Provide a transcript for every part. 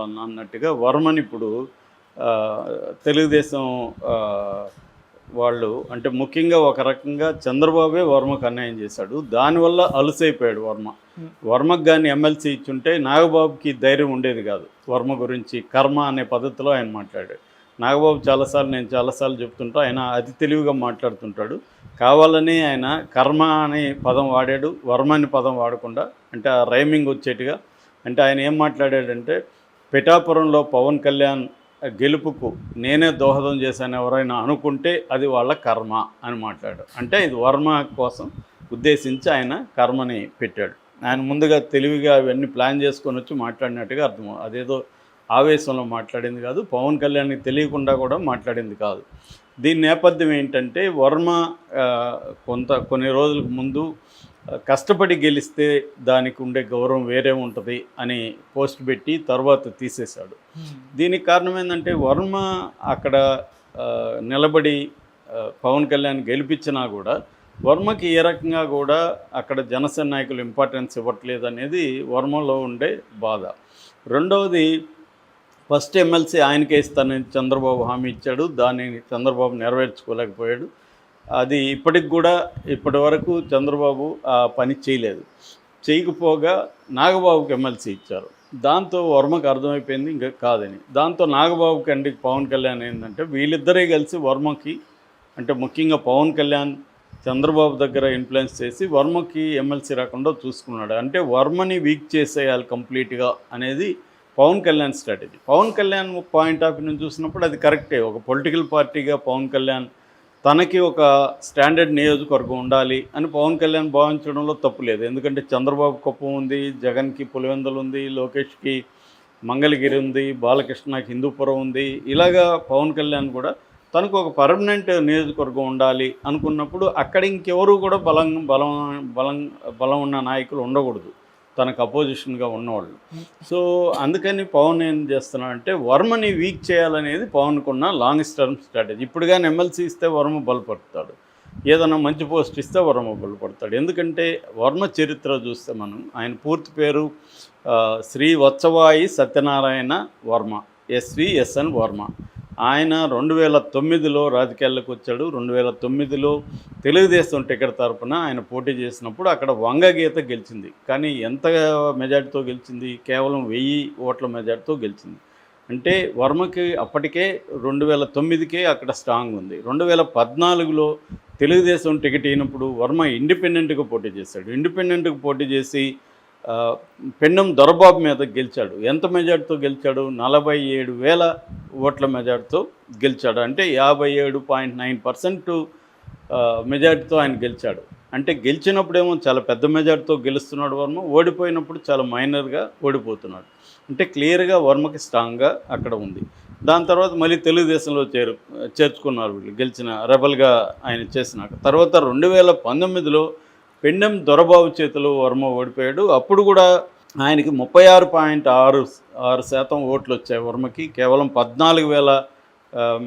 వలన అన్నట్టుగా వర్మని ఇప్పుడు తెలుగుదేశం వాళ్ళు అంటే ముఖ్యంగా ఒక రకంగా చంద్రబాబే వర్మకు అన్యాయం చేశాడు. దానివల్ల అలుసైపోయాడు వర్మ. వర్మకు కానీ ఎమ్మెల్సీ ఇచ్చుంటే నాగబాబుకి ధైర్యం ఉండేది కాదు. వర్మ గురించి కర్మ అనే పద్ధతిలో ఆయన మాట్లాడాడు. నాగబాబు నేను చాలాసార్లు చెప్తుంటా, ఆయన అతి తెలివిగా మాట్లాడుతుంటాడు. కావాలని ఆయన కర్మ అనే పదం వాడాడు, వర్మ అనే పదం వాడకుండా, అంటే ఆ రైమింగ్ వచ్చేట్టుగా. అంటే ఆయన ఏం మాట్లాడాడంటే, పిఠాపురంలో పవన్ కళ్యాణ్ గెలుపుకు నేనే దోహదం చేశాను ఎవరైనా అనుకుంటే అది వాళ్ళ కర్మ అని మాట్లాడాడు. అంటే ఇది వర్మ కోసం ఉద్దేశించి ఆయన కర్మని పెట్టాడు. ఆయన ముందుగా తెలివిగా అవన్నీ ప్లాన్ చేసుకొని వచ్చి మాట్లాడినట్టుగా అర్థం. అదేదో ఆవేశంలో మాట్లాడింది కాదు, పవన్ కళ్యాణ్కి తెలియకుండా కూడా మాట్లాడింది కాదు. దీని నేపథ్యం ఏంటంటే, వర్మ కొన్ని రోజులకు ముందు కష్టపడి గెలిస్తే దానికి ఉండే గౌరవం వేరే ఉంటుంది అని పోస్ట్ పెట్టి తర్వాత తీసేశాడు. దీనికి కారణం ఏంటంటే, వర్మ అక్కడ నిలబడి పవన్ కళ్యాణ్ గెలిపించినా కూడా వర్మకి ఏ రకంగా కూడా అక్కడ జనసేన నాయకులు ఇంపార్టెన్స్ ఇవ్వట్లేదు అనేది వర్మలో ఉండే బాధ. రెండవది, ఫస్ట్ ఎమ్మెల్సీ ఆయనకే ఇస్తానని చంద్రబాబు హామీ ఇచ్చాడు. దాన్ని చంద్రబాబు నెరవేర్చుకోలేకపోయాడు. అది ఇప్పటి వరకు చంద్రబాబు ఆ పని చేయకపోగా నాగబాబుకి ఎమ్మెల్సీ ఇచ్చారు. దాంతో వర్మకు అర్థమైపోయింది ఇంకా కాదని. దాంతో నాగబాబుకి అండి పవన్ కళ్యాణ్ ఏంటంటే, వీళ్ళిద్దరే కలిసి వర్మకి, అంటే ముఖ్యంగా పవన్ కళ్యాణ్ చంద్రబాబు దగ్గర ఇన్ఫ్లుయెన్స్ చేసి వర్మకి ఎమ్మెల్సీ రాకుండా చూసుకున్నాడు. అంటే వర్మని వీక్ చేసేయాలి కంప్లీట్గా అనేది Pawan Kalyan strategy. Pawan Kalyan point of view నుంచి చూసినప్పుడు అది కరెక్టే. ఒక పొలిటికల్ పార్టీగా పవన్ కళ్యాణ్ తనకి ఒక స్టాండర్డ్ నియోజకవర్గం ఉండాలి అని పవన్ కళ్యాణ్ భావించడంలో తప్పు లేదు. ఎందుకంటే చంద్రబాబు కుప్పం ఉంది, జగన్కి పులివెందులు ఉంది, లోకేష్కి మంగళగిరి ఉంది, బాలకృష్ణకి హిందూపురం ఉంది. ఇలాగా పవన్ కళ్యాణ్ కూడా తనకు ఒక పర్మనెంట్ నియోజకవర్గం ఉండాలి అనుకున్నప్పుడు అక్కడ ఇంకెవరు కూడా బలం ఉన్న నాయకులు ఉండకూడదు తనకు అపోజిషన్గా ఉన్నవాళ్ళు. సో అందుకని పవన్ ఏం చేస్తున్నాడంటే, వర్మని వీక్ చేయాలనేది పవన్కున్న లాంగ్ టర్మ్ స్ట్రాటజీ. ఇప్పుడు కానీ ఎమ్మెల్సీ ఇస్తే వర్మ బలపడతాడు, ఏదైనా మంచి పోస్ట్ ఇస్తే వర్మ బలపడతాడు. ఎందుకంటే వర్మ చరిత్ర చూస్తే మనం, ఆయన పూర్తి పేరు శ్రీ వత్సవాయి సత్యనారాయణ వర్మ, ఎస్విఎస్ఎన్ వర్మ. ఆయన 2009లో రాజకీయాల్లోకి వచ్చాడు. 2009లో తెలుగుదేశం టికెట్ తరపున ఆయన పోటీ చేసినప్పుడు అక్కడ వంగగీత గెలిచింది. కానీ ఎంత మెజార్టీతో గెలిచింది? కేవలం 1000 ఓట్ల మెజార్టీతో గెలిచింది. అంటే వర్మకి అప్పటికే 2009కే అక్కడ స్ట్రాంగ్ ఉంది. 2014లో తెలుగుదేశం టికెట్ అయినప్పుడు వర్మ ఇండిపెండెంట్గా పోటీ చేశాడు. ఇండిపెండెంట్గా పోటీ చేసి పెండం దొరబాబు మీద గెలిచాడు. ఎంత మెజార్టీతో గెలిచాడు? 47,000 ఓట్ల మెజార్టీతో గెలిచాడు. అంటే 57.9% మెజార్టీతో ఆయన గెలిచాడు. అంటే గెలిచినప్పుడేమో చాలా పెద్ద మెజార్టీతో గెలుస్తున్నాడు వర్మ, ఓడిపోయినప్పుడు చాలా మైనర్గా ఓడిపోతున్నాడు. అంటే క్లియర్గా వర్మకి స్ట్రాంగ్గా అక్కడ ఉంది. దాని తర్వాత మళ్ళీ తెలుగుదేశంలో చేర్చుకున్నారు వీళ్ళు, గెలిచిన రెబల్గా ఆయన చేసినాక. తర్వాత 2019లో పెండెం దొరబాబు చేతిలో వర్మ ఓడిపోయాడు. అప్పుడు కూడా ఆయనకి 36.6% ఓట్లు వచ్చాయి వర్మకి. కేవలం 14,000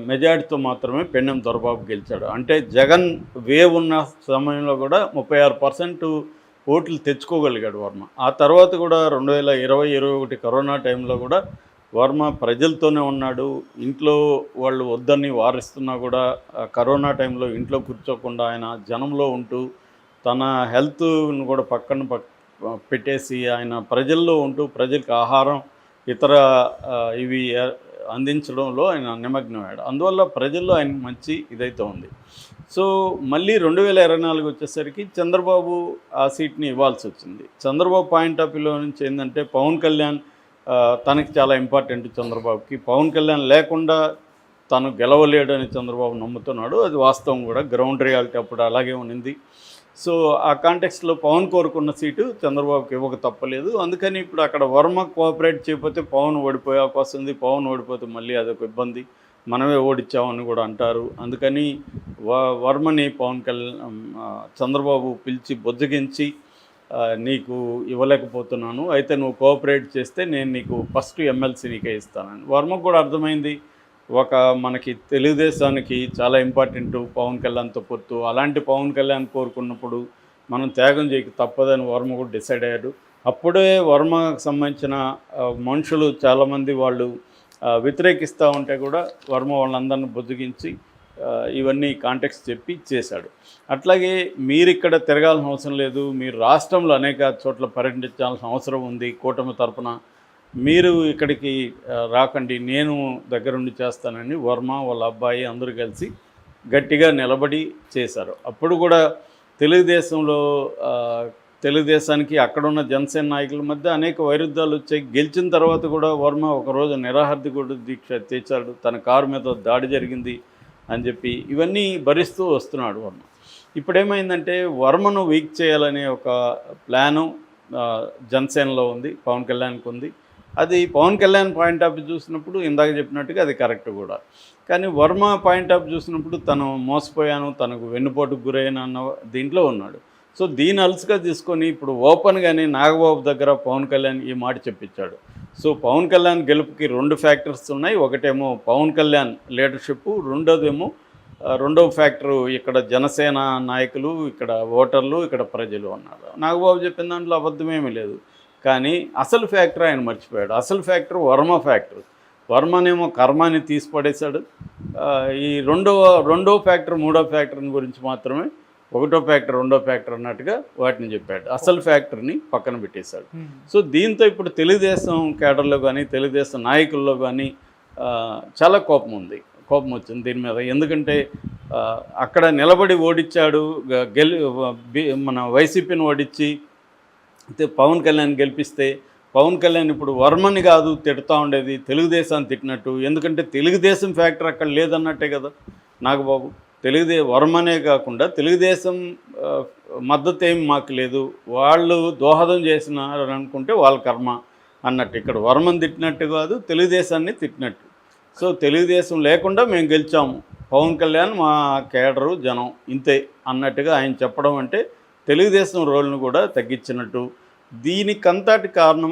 మెజార్టీతో మాత్రమే పెండెం దొరబాబు గెలిచాడు. అంటే జగన్ వేవ్ ఉన్న సమయంలో కూడా 36% ఓట్లు తెచ్చుకోగలిగాడు వర్మ. ఆ తర్వాత కూడా 2020-21 కరోనా టైంలో కూడా వర్మ ప్రజలతోనే ఉన్నాడు. ఇంట్లో వాళ్ళు వద్దని వారిస్తున్నా కూడా కరోనా టైంలో ఇంట్లో కూర్చోకుండా ఆయన జనంలో ఉంటూ తన హెల్త్ను కూడా పక్కన పెట్టేసి ఆయన ప్రజల్లో ఉంటూ ప్రజలకు ఆహారం ఇతర ఇవి అందించడంలో ఆయన నిమగ్నమయ్యాడు. అందువల్ల ప్రజల్లో ఆయనకు మంచి ఇదైతే ఉంది. సో మళ్ళీ 2024 వచ్చేసరికి చంద్రబాబు ఆ సీట్ని ఇవ్వాల్సి వచ్చింది. చంద్రబాబు పాయింట్ ఆఫ్ వ్యూలో నుంచి ఏంటంటే, పవన్ కళ్యాణ్ తనకి చాలా ఇంపార్టెంట్. చంద్రబాబుకి పవన్ కళ్యాణ్ లేకుండా తను గెలవలేడని చంద్రబాబు నమ్ముతున్నాడు. అది వాస్తవం కూడా, గ్రౌండ్ రియాలిటీ అప్పుడు అలాగే ఉన్నింది. సో ఆ కాంటెక్స్లో పవన్ కోరుకున్న సీటు చంద్రబాబుకి ఇవ్వక తప్పలేదు. అందుకని ఇప్పుడు అక్కడ వర్మ కోఆపరేట్ చేయకపోతే పవన్ ఓడిపోయే అవకాశం ఉంది. పవన్ ఓడిపోతే మళ్ళీ అదొక ఇబ్బంది, మనమే ఓడిచ్చామని కూడా అంటారు. అందుకని వర్మని పవన్ కళ్యాణ్ చంద్రబాబు పిలిచి బొజ్జగించి, నీకు ఇవ్వలేకపోతున్నాను, అయితే నువ్వు కోఆపరేట్ చేస్తే నేను నీకు ఫస్ట్ ఎమ్మెల్సీ నీకే ఇస్తానని. వర్మకు కూడా అర్థమైంది, మనకి తెలుగుదేశానికి చాలా ఇంపార్టెంట్ పవన్ కళ్యాణ్తో పొత్తు. అలాంటి పవన్ కళ్యాణ్ కోరుకున్నప్పుడు మనం త్యాగం చేయక తప్పదని వర్మ కూడా డిసైడ్ అయ్యాడు. అప్పుడే వర్మకు సంబంధించిన మనుషులు చాలామంది వాళ్ళు వ్యతిరేకిస్తూ ఉంటే కూడా వర్మ వాళ్ళందరిని బుజ్జగించి ఇవన్నీ కాంటెక్స్ట్ చెప్పి చేశాడు. అట్లాగే మీరు ఇక్కడ తిరగాల్సిన అవసరం లేదు, మీరు రాష్ట్రంలో అనేక చోట్ల పర్యటించాల్సిన అవసరం ఉంది, కూటమి తరపున మీరు ఇక్కడికి రాకండి, నేను దగ్గరుండి చేస్తానని వర్మ వాళ్ళ అబ్బాయి అందరూ కలిసి గట్టిగా నిలబడి చేశారు. అప్పుడు కూడా తెలుగుదేశంలో తెలుగుదేశానికి అక్కడున్న జనసేన నాయకుల మధ్య అనేక వైరుధ్యాలు వచ్చాయి. గెలిచిన తర్వాత కూడా వర్మ ఒకరోజు నిరాహార దీక్ష తెచ్చాడు, తన కారు మీద దాడి జరిగింది అని చెప్పి ఇవన్నీ భరిస్తూ వస్తున్నాడు వర్మ. ఇప్పుడేమైందంటే వర్మను వీక్ చేయాలనే ఒక ప్లాను జనసేనలో ఉంది, పవన్ కళ్యాణ్కి ఉంది. అది Pawan Kalyan point of view చూసినప్పుడు ఇందాక చెప్పినట్టుగా అది కరెక్ట్ కూడా. కానీ వర్మ పాయింట్ ఆఫ్ చూసినప్పుడు తను మోసపోయాను, తనకు వెన్నుపోటుకు గురైన అన్న దీంట్లో ఉన్నాడు. సో దీన్ని అలుసుగా తీసుకొని ఇప్పుడు ఓపెన్గానే నాగబాబు దగ్గర పవన్ కళ్యాణ్ ఈ మాట చెప్పించాడు. సో పవన్ కళ్యాణ్ గెలుపుకి 2 ఫ్యాక్టర్స్ ఉన్నాయి. ఒకటేమో పవన్ కళ్యాణ్ లీడర్షిప్, రెండవ ఫ్యాక్టరు ఇక్కడ జనసేన నాయకులు, ఇక్కడ ఓటర్లు, ఇక్కడ ప్రజలు అన్నారు. నాగబాబు చెప్పిన దాంట్లో అబద్ధమేమీ లేదు. కానీ అసలు ఫ్యాక్టర్ ఆయన మర్చిపోయాడు. అసలు ఫ్యాక్టర్ వర్మ ఫ్యాక్టర్. వర్మనేమో కర్మాన్ని తీసి పడేశాడు. ఈ రెండో ఫ్యాక్టర్, మూడో ఫ్యాక్టర్ని గురించి మాత్రమే ఒకటో ఫ్యాక్టర్, రెండో ఫ్యాక్టర్ అన్నట్టుగా వాటిని చెప్పాడు. అసలు ఫ్యాక్టర్ని పక్కన పెట్టేశాడు. సో దీంతో ఇప్పుడు తెలుగుదేశం కేడర్లో కానీ తెలుగుదేశం నాయకుల్లో కానీ చాలా కోపం వచ్చింది దీని మీద. ఎందుకంటే అక్కడ నిలబడి ఓడించాడు, మన వైసీపీని ఓడించి పవన్ కళ్యాణ్ గెలిపిస్తే పవన్ కళ్యాణ్ ఇప్పుడు వర్మని కాదు తిడుతూ ఉండేది, తెలుగుదేశాన్ని తిట్టినట్టు. ఎందుకంటే తెలుగుదేశం ఫ్యాక్టర్ అక్కడ లేదన్నట్టే కదా నాగబాబు. వర్మనే కాకుండా తెలుగుదేశం మద్దతు ఏమి మాకు లేదు, వాళ్ళు దోహదం చేసినారు అనుకుంటే వాళ్ళ కర్మ అన్నట్టు. ఇక్కడ వర్మని తిట్టినట్టు కాదు, తెలుగుదేశాన్ని తిట్టినట్టు. సో తెలుగుదేశం లేకుండా మేము గెలిచాము, పవన్ కళ్యాణ్ మా కేడరు జనం ఇంతే అన్నట్టుగా ఆయన చెప్పడం అంటే తెలుగుదేశం రోల్ను కూడా తగ్గించినట్టు. దీనికంతటి కారణం